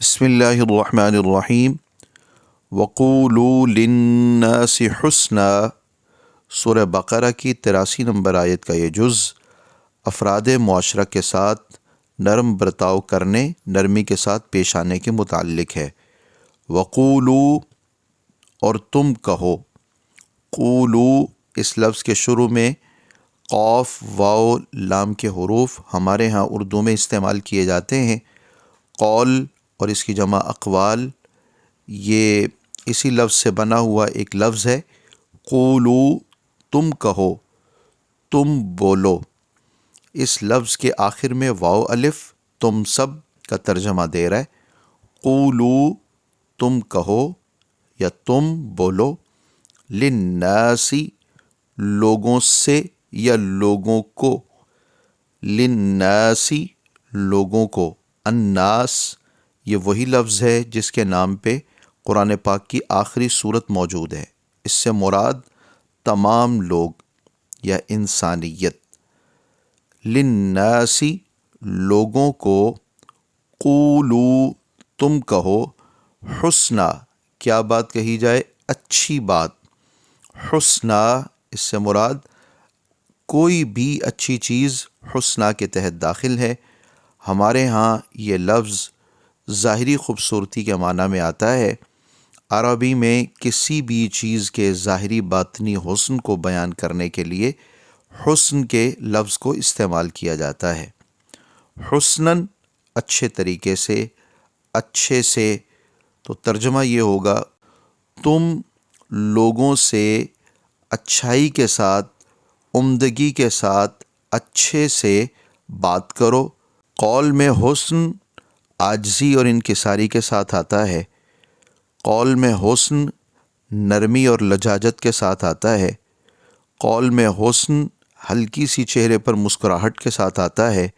بسم اللہ الرحمن الرحیم وقولوا للناس حسنا۔ سورہ بقرہ کی 83 نمبر آیت کا یہ جز افراد معاشرہ کے ساتھ نرم برتاؤ کرنے، نرمی کے ساتھ پیش آنے کے متعلق ہے۔ وقولوا، اور تم کہو۔ قولو، اس لفظ کے شروع میں قاف، واو، لام کے حروف ہمارے ہاں اردو میں استعمال کیے جاتے ہیں۔ قول اور اس کی جمع اقوال، یہ اسی لفظ سے بنا ہوا ایک لفظ ہے۔ قولو، تم کہو، تم بولو۔ اس لفظ کے آخر میں واو الف تم سب کا ترجمہ دے رہا ہے۔ قولو، تم کہو یا تم بولو، للناس، لوگوں سے یا لوگوں کو، للناس، لوگوں کو۔ الناس، یہ وہی لفظ ہے جس کے نام پہ قرآن پاک کی آخری سورت موجود ہے۔ اس سے مراد تمام لوگ یا انسانیت۔ للناس، لوگوں کو، قولو، تم کہو، حسنا، کیا بات کہی جائے؟ اچھی بات۔ حسنا، اس سے مراد کوئی بھی اچھی چیز حسنا کے تحت داخل ہے۔ ہمارے ہاں یہ لفظ ظاہری خوبصورتی کے معنی میں آتا ہے۔ عربی میں کسی بھی چیز کے ظاہری باطنی حسن کو بیان کرنے کے لیے حسن کے لفظ کو استعمال کیا جاتا ہے۔ حسناً، اچھے طریقے سے، اچھے سے، تو ترجمہ یہ ہوگا تم لوگوں سے اچھائی کے ساتھ، عمدگی کے ساتھ، اچھے سے بات کرو۔ قول میں حسن عاجزی اور انکساری کے ساتھ آتا ہے۔ قول میں حسن نرمی اور لجاجت کے ساتھ آتا ہے۔ قول میں حسن ہلکی سی چہرے پر مسکراہٹ کے ساتھ آتا ہے۔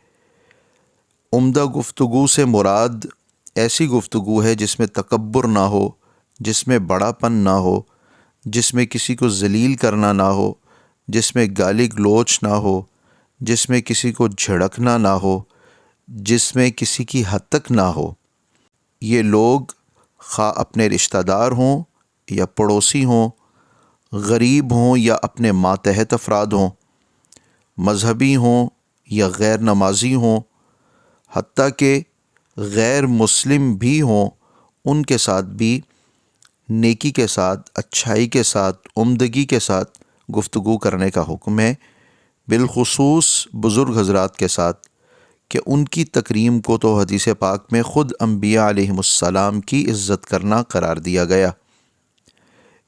عمدہ گفتگو سے مراد ایسی گفتگو ہے جس میں تکبر نہ ہو، جس میں بڑا پن نہ ہو، جس میں کسی کو ذلیل کرنا نہ ہو، جس میں گالی گلوچ نہ ہو، جس میں کسی کو جھڑکنا نہ ہو، جس میں کسی کی حد تک نہ ہو۔ یہ لوگ خواہ اپنے رشتہ دار ہوں یا پڑوسی ہوں، غریب ہوں یا اپنے ماتحت افراد ہوں، مذہبی ہوں یا غیر نمازی ہوں، حتیٰ کہ غیر مسلم بھی ہوں، ان کے ساتھ بھی نیکی کے ساتھ، اچھائی کے ساتھ، عمدگی کے ساتھ گفتگو کرنے کا حکم ہے۔ بالخصوص بزرگ حضرات کے ساتھ، کہ ان کی تکریم کو تو حدیث پاک میں خود انبیاء علیہم السلام کی عزت کرنا قرار دیا گیا۔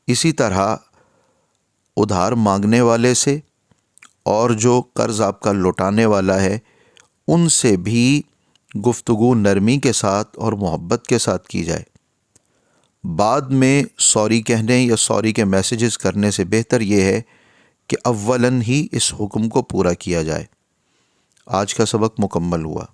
اسی طرح ادھار مانگنے والے سے اور جو قرض آپ کا لوٹانے والا ہے، ان سے بھی گفتگو نرمی کے ساتھ اور محبت کے ساتھ کی جائے۔ بعد میں سوری کہنے یا سوری کے میسیجز کرنے سے بہتر یہ ہے کہ اولاً ہی اس حکم کو پورا کیا جائے۔ آج کا سبق مکمل ہوا۔